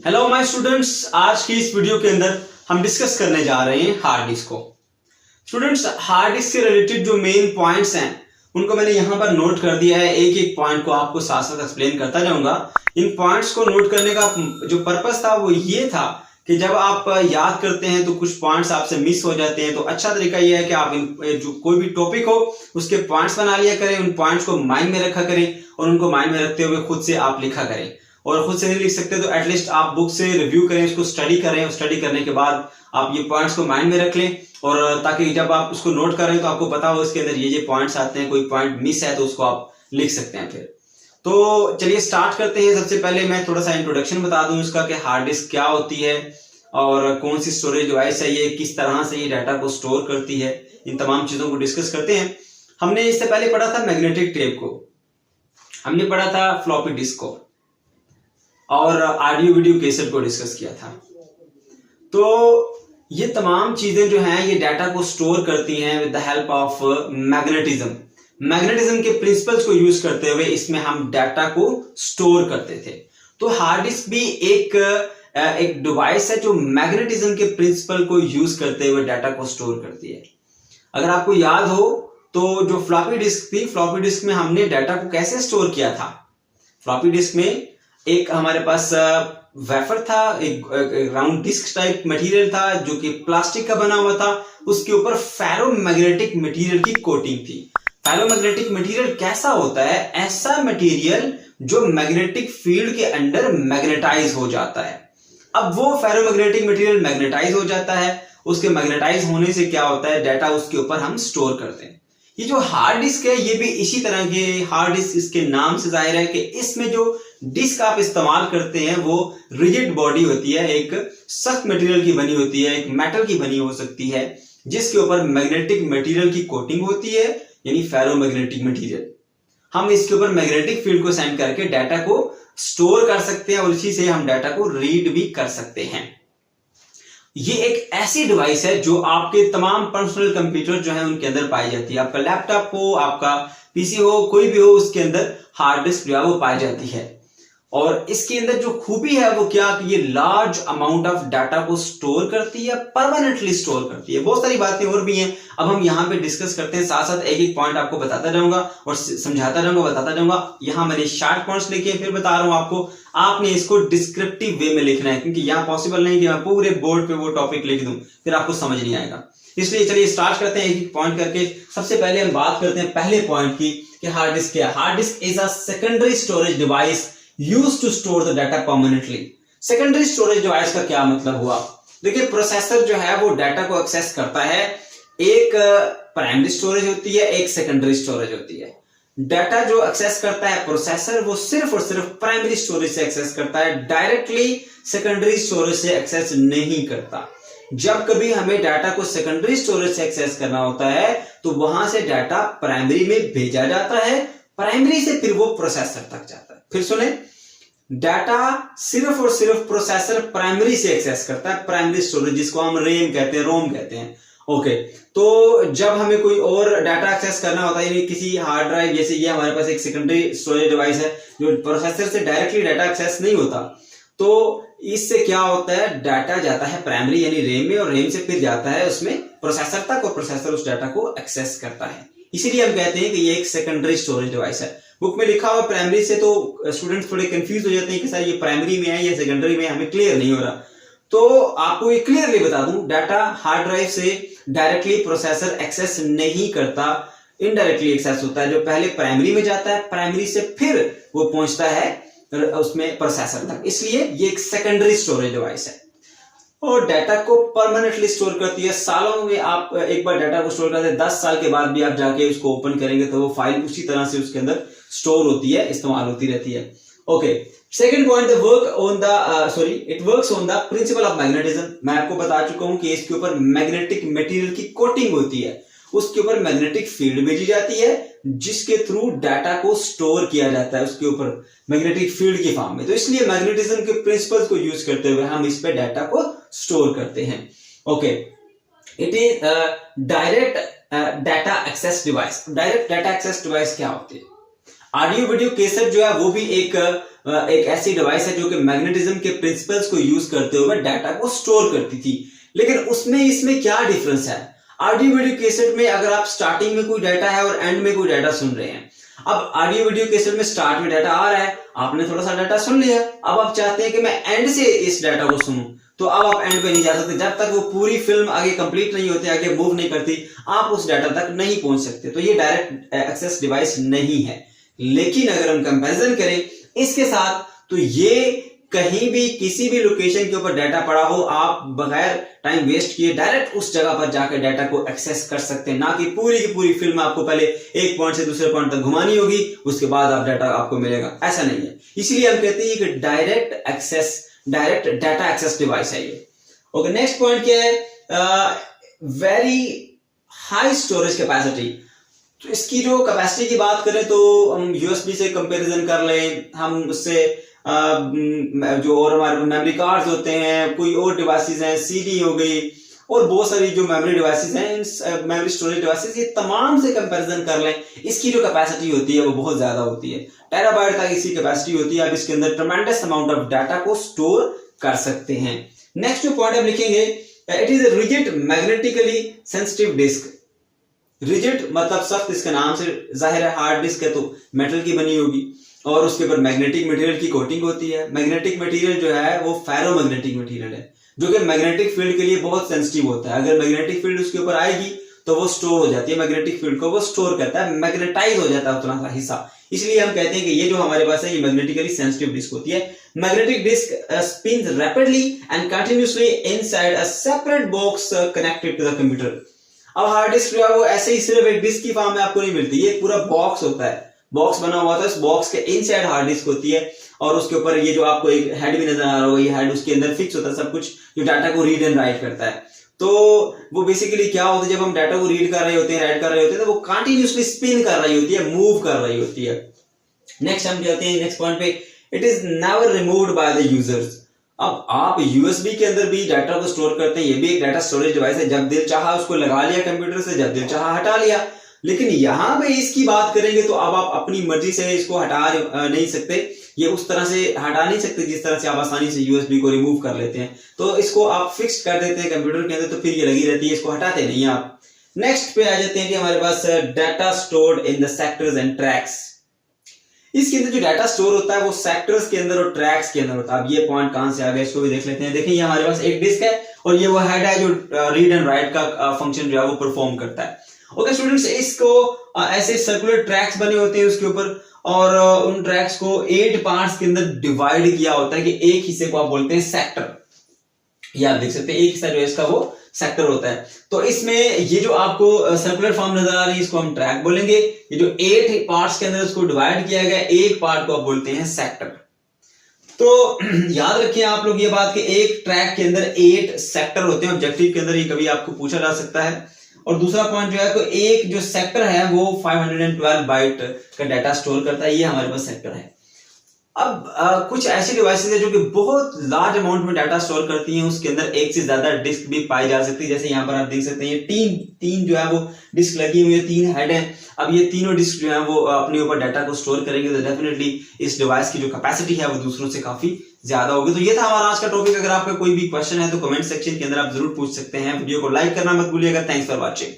Hello my students, आज की इस वीडियो के अंदर हम डिस्कस करने जा रहे हैं हार्ड डिस्क को। स्टूडेंट्स, हार्ड डिस्क से रिलेटेड जो मेन पॉइंट्स हैं उनको मैंने यहाँ पर नोट कर दिया है। एक एक पॉइंट को आपको साथ साथ एक्सप्लेन करता जाऊंगा। इन पॉइंट्स को नोट करने का जो पर्पस था वो ये था कि जब आप याद करते हैं तो कुछ पॉइंट्स आपसे मिस हो जाते हैं, तो अच्छा तरीका यह है कि आप जो कोई भी टॉपिक हो उसके पॉइंट्स बना लिया करें, उन पॉइंट्स को माइंड में रखा करें और उनको माइंड में रखते हुए खुद से आप लिखा करें। और खुद से नहीं लिख सकते तो एटलीस्ट आप बुक से रिव्यू करें, उसको स्टडी करें और स्टडी करने के बाद आप ये पॉइंट्स को माइंड में रख लें, और ताकि जब आप उसको नोट करें तो आपको पता हो इसके अंदर ये पॉइंट्स आते हैं। कोई पॉइंट मिस है तो उसको आप लिख सकते हैं। फिर तो चलिए स्टार्ट करते हैं। सबसे पहले मैं थोड़ा सा इंट्रोडक्शन बता दूं इसका कि हार्ड डिस्क क्या होती है और कौन सी स्टोरेज डिवाइस है, ये किस तरह से ये डाटा को स्टोर करती है, इन तमाम चीजों को डिस्कस करते हैं। हमने इससे पहले पढ़ा था मैग्नेटिक टेप को, हमने पढ़ा था फ्लॉपी डिस्क को और ऑडियो वीडियो कैसेट को डिस्कस किया था। तो ये तमाम चीजें जो हैं ये डाटा को स्टोर करती हैं with the help of magnetism. Magnetism के प्रिंसिपल्स को यूज करते हुए इसमें हम डाटा को स्टोर करते थे। तो हार्ड डिस्क भी एक डिवाइस है जो मैग्नेटिज्म के प्रिंसिपल को यूज करते हुए डाटा को स्टोर करती है। अगर आपको याद हो तो जो फ्लॉपी डिस्क थी, फ्लॉपी डिस्क में हमने डाटा को कैसे स्टोर किया था। फ्लॉपी डिस्क में एक हमारे पास वेफर था, एक राउंड डिस्क टाइप मटेरियल था जो कि प्लास्टिक का बना हुआ था। उसके ऊपर फेरोमैग्नेटिक मटेरियल की कोटिंग थी। फेरोमैग्नेटिक मटेरियल कैसा होता है? ऐसा मटेरियल जो मैग्नेटिक फील्ड के अंदर मैग्नेटाइज हो जाता है। अब वो फेरोमैग्नेटिक मटेरियल मैग्नेटाइज हो जाता है, उसके मैग्नेटाइज होने से क्या होता है, डाटा उसके ऊपर हम स्टोर करते हैं। ये जो हार्ड डिस्क है ये भी इसी तरह के हार्ड डिस्क, इसके नाम से जाहिर है कि इसमें जो डिस्क आप इस्तेमाल करते हैं वो रिजिड बॉडी होती है, एक सख्त मटेरियल की बनी होती है, एक मेटल की बनी हो सकती है जिसके ऊपर मैग्नेटिक मटेरियल की कोटिंग होती है, यानी फेरोमैग्नेटिक मटेरियल। हम इसके ऊपर मैग्नेटिक फील्ड को सेंड करके डाटा को स्टोर कर सकते हैं और इसी से हम डाटा को रीड भी कर सकते हैं। ये एक ऐसी डिवाइस है जो आपके तमाम पर्सनल कंप्यूटर जो है उनके अंदर पाई जाती है। आपका लैपटॉप हो, आपका पीसी हो, कोई भी हो, उसके अंदर हार्ड डिस्क जो है वो पाई जाती है। और इसके अंदर जो खूबी है वो क्या कि ये लार्ज अमाउंट ऑफ डाटा को स्टोर करती है, परमानेंटली स्टोर करती है। बहुत सारी बातें और भी हैं, अब हम यहाँ पे डिस्कस करते हैं। साथ साथ एक एक पॉइंट आपको बताता जाऊंगा और समझाता जाऊंगा, बताता जाऊंगा। यहाँ मैंने शार्ट पॉइंट्स लिखे, फिर बता रहा हूं आपको, आपने इसको डिस्क्रिप्टिव वे में लिखना है क्योंकि यहाँ पॉसिबल नहीं कि मैं पूरे बोर्ड पे वो टॉपिक लिख दूं, फिर आपको समझ नहीं आएगा। इसलिए चलिए स्टार्ट करते हैं एक एक पॉइंट करके। सबसे पहले हम बात करते हैं पहले पॉइंट की कि हार्ड डिस्क क्या है। Hard disk is a secondary storage device used to store the data permanently। Secondary storage device का क्या मतलब हुआ? देखिए, प्रोसेसर जो है वो डाटा को एक्सेस करता है। एक प्राइमरी स्टोरेज होती है, एक सेकेंडरी स्टोरेज होती है। डाटा जो एक्सेस करता है प्रोसेसर वो सिर्फ और सिर्फ प्राइमरी स्टोरेज से एक्सेस करता है, डायरेक्टली सेकेंडरी स्टोरेज से एक्सेस नहीं करता। जब कभी हमें डाटा को सेकेंडरी स्टोरेज से एक्सेस करना होता है तो वहां से डाटा प्राइमरी में भेजा जाता है, प्राइमरी से फिर वो प्रोसेसर तक जाता है। फिर सुने, डाटा सिर्फ और सिर्फ प्रोसेसर प्राइमरी से एक्सेस करता है, प्राइमरी स्टोरेज जिसको हम रैम कहते हैं, रोम कहते हैं। ओके, तो जब हमें कोई और डाटा एक्सेस करना होता है, यानी किसी हार्ड ड्राइव, जैसे ये हमारे पास एक सेकेंडरी स्टोरेज डिवाइस है जो प्रोसेसर से डायरेक्टली डाटा एक्सेस नहीं होता, तो इससे क्या होता है, डाटा जाता है प्राइमरी यानी रैम में और रैम से फिर जाता है उसमें प्रोसेसर तक और प्रोसेसर उस डाटा को एक्सेस करता है। इसीलिए हम कहते हैं कि ये एक सेकेंडरी स्टोरेज डिवाइस है। बुक में लिखा हुआ प्राइमरी से तो स्टूडेंट्स थोड़े कंफ्यूज हो जाते हैं कि सर ये प्राइमरी में है या सेकेंडरी में, हमें क्लियर नहीं हो रहा। तो आपको ये क्लियरली बता दूं, डाटा हार्ड ड्राइव से डायरेक्टली प्रोसेसर एक्सेस नहीं करता, इनडायरेक्टली एक्सेस होता है। जो पहले प्राइमरी में जाता है, प्राइमरी से फिर वो पहुंचता है उसमें प्रोसेसर तक। इसलिए ये एक सेकेंडरी स्टोरेज डिवाइस है और डाटा को परमानेंटली स्टोर करती है। सालों में आप एक बार डाटा को स्टोर करते हैं, 10 साल के बाद भी आप जाके उसको ओपन करेंगे तो वो फाइल उसी तरह से उसके अंदर स्टोर होती है, इस्तेमाल होती रहती है। Okay, second point, it works on the principle of magnetism. मैं आपको बता चुका हूं कि इसके ऊपर मैग्नेटिक मटेरियल की कोटिंग होती है, उसके ऊपर मैग्नेटिक फील्ड भेजी जाती है जिसके थ्रू डाटा को स्टोर किया जाता है उसके ऊपर मैग्नेटिक फील्ड की फॉर्म में। तो इसलिए मैग्नेटिज्म के प्रिंसिपल्स को यूज करते हुए हम इस पे डाटा को स्टोर करते हैं। Okay, it is direct data access device. Direct data access device क्या होती है? ऑडियो वीडियो कैसेट जो है वो भी एक ऐसी डिवाइस है जो कि मैग्नेटिज्म के प्रिंसिपल्स को यूज करते हुए डाटा को स्टोर करती थी। लेकिन उसमें इसमें क्या डिफरेंस है? ऑडियो वीडियो कैसेट में अगर आप स्टार्टिंग में कोई डाटा है और एंड में कोई डाटा सुन रहे हैं, अब ऑडियो वीडियो कैसेट में स्टार्ट में डाटा आ रहा है, आपने थोड़ा सा डाटा सुन लिया, अब आप चाहते हैं कि मैं एंड से इस डाटा को सुनूं, तो अब आप एंड पे नहीं जा सकते। जब तक वो पूरी फिल्म आगे कंप्लीट नहीं होती, आगे मूव नहीं करती, आप उस डाटा तक नहीं पहुंच सकते। तो ये डायरेक्ट एक्सेस डिवाइस नहीं है। लेकिन अगर हम कंपैरिजन करें इसके साथ, तो ये कहीं भी किसी भी लोकेशन के ऊपर डाटा पड़ा हो, आप बगैर टाइम वेस्ट किए डायरेक्ट उस जगह पर जाकर डाटा को एक्सेस कर सकते हैं। ना कि पूरी की पूरी फिल्म आपको पहले एक पॉइंट से दूसरे पॉइंट तक घुमानी होगी, उसके बाद आप डाटा आपको मिलेगा, ऐसा नहीं है। इसलिए हम कहते हैं कि डायरेक्ट डाटा एक्सेस डिवाइस है ये। ओके, नेक्स्ट पॉइंट क्या है? Very high storage capacity. तो इसकी जो कैपेसिटी की बात करें तो हम यूएसबी से कंपैरिजन कर लें, हम उससे जो और हमारे मेमोरी कार्ड्स होते हैं, कोई और डिवाइसेस हैं, सीडी हो गई और बहुत सारी जो मेमोरी डिवाइसेस हैं, मेमोरी स्टोरेज डिवाइसेस, ये तमाम से कंपैरिजन कर लें, इसकी जो कैपेसिटी होती है वो बहुत ज्यादा होती है। टेराबाइट तक इसकी कैपेसिटी होती है। आप इसके अंदर ट्रेमेंडस अमाउंट ऑफ डाटा को स्टोर कर सकते हैं। नेक्स्ट जो पॉइंट हम लिखेंगे, it is a rigid magnetically sensitive disk. Rigid मतलब सख्त, इसके नाम से जाहिर है हार्ड डिस्क है तो मेटल की बनी होगी और उसके ऊपर मैग्नेटिक मटेरियल की कोटिंग होती है। मैग्नेटिक मटेरियल जो है वो फेरोमैग्नेटिक मटेरियल है, जो कि मैग्नेटिक फील्ड के लिए बहुत सेंसिटिव होता है। अगर मैग्नेटिक फील्ड उसके ऊपर आएगी तो वो स्टोर हो जाती है, मैग्नेटिक फील्ड को वो स्टोर करता है, मैग्नेटाइज हो जाता है उतना सा हिस्सा। इसलिए हम कहते हैं कि ये जो हमारे पास है ये मैग्नेटिकली सेंसिटिव डिस्क होती है। Magnetic disk spins rapidly and continuously inside a separate box connected to the computer. अब हार्ड डिस्क जो है वो ऐसे ही सिर्फ एक डिस्क की फॉर्म में आपको नहीं मिलती, ये पूरा बॉक्स होता है, बॉक्स बना हुआ था, उस बॉक्स के इनसाइड हार्ड डिस्क होती है और उसके ऊपर ये जो आपको एक हेड भी नजर आ रहा होगा, ये हेड उसके अंदर फिक्स होता है सब कुछ, जो डाटा को रीड एंड राइट करता है। तो वो बेसिकली क्या होता है, जब हम डाटा को रीड कर रहे होते हैं, राइट कर रहे होते हैं, तो वो कंटिन्यूअसली स्पिन कर रही होती है, मूव कर रही होती है। नेक्स्ट हम जाते हैं नेक्स्ट पॉइंट पे, it is never removed by the users. अब आप यूएसबी के अंदर भी डाटा को स्टोर करते हैं, ये भी एक डाटा स्टोरेज डिवाइस है, जब दिल चाहा उसको लगा लिया कंप्यूटर से, जब दिल चाहा हटा लिया। लेकिन यहां पे इसकी बात करेंगे तो अब आप अपनी मर्जी से इसको हटा नहीं सकते, ये उस तरह से हटा नहीं सकते जिस तरह से आप आसानी से यूएसबी को रिमूव कर लेते हैं। तो इसको आप फिक्स कर देते हैं कंप्यूटर के अंदर, तो फिर ये लगी रहती है, इसको हटाते नहीं आप। नेक्स्ट पे आ जाते हैं कि हमारे पास data stored in the sectors and tracks. इसके अंदर जो डाटा स्टोर होता है वो सेक्टर्स के अंदर और ट्रैक्स के अंदर होता है। अब ये पॉइंट कहां से आ गया, इसको भी देख लेते हैं। देखिए ये हमारे पास एक डिस्क है और ये वो हेड है जो रीड एंड राइट का फंक्शन जो है वो परफॉर्म करता है। ओके स्टूडेंट्स, इसको ऐसे सर्कुलर ट्रैक्स बने होते हैं उसके ऊपर और उन ट्रैक्स को 8 पार्ट्स के अंदर डिवाइड किया होता है कि एक हिस्से को आप बोलते हैं सेक्टर। ये आप देख सकते हैं एक हिस्सा जो है इसका वो सेक्टर होता है। तो इसमें ये जो आपको सर्कुलर फॉर्म नजर आ रही है इसको हम ट्रैक बोलेंगे। ये जो 8 पार्ट्स के अंदर उसको डिवाइड किया गया, एक पार्ट को आप बोलते हैं सेक्टर। तो याद रखिए आप लोग ये बात कि एक ट्रैक के अंदर 8 सेक्टर होते हैं। ऑब्जेक्टिव के अंदर ये कभी आपको पूछा जा सकता है। और दूसरा पॉइंट जो है तो एक जो सेक्टर है वो 512 बाइट का डाटा स्टोर करता है, ये हमारे पास सेक्टर है। अब कुछ ऐसी डिवाइसेस है जो कि बहुत लार्ज अमाउंट में डाटा स्टोर करती हैं, उसके अंदर एक से ज्यादा डिस्क भी पाई जा सकती है। जैसे यहाँ पर आप देख सकते हैं ये तीन जो है वो डिस्क लगी हुई है, 3 हेड है। अब ये तीनों डिस्क जो है वो अपने ऊपर डाटा को स्टोर करेंगे तो डेफिनेटली इस डिवाइस की जो कैपेसिटी है वो दूसरों से काफी ज्यादा होगी। तो ये था हमारा आज का टॉपिक। अगर आपका कोई भी क्वेश्चन है तो कमेंट सेक्शन के अंदर आप जरूर पूछ सकते हैं। वीडियो को लाइक करना मत भूलिएगा। Thanks for watching.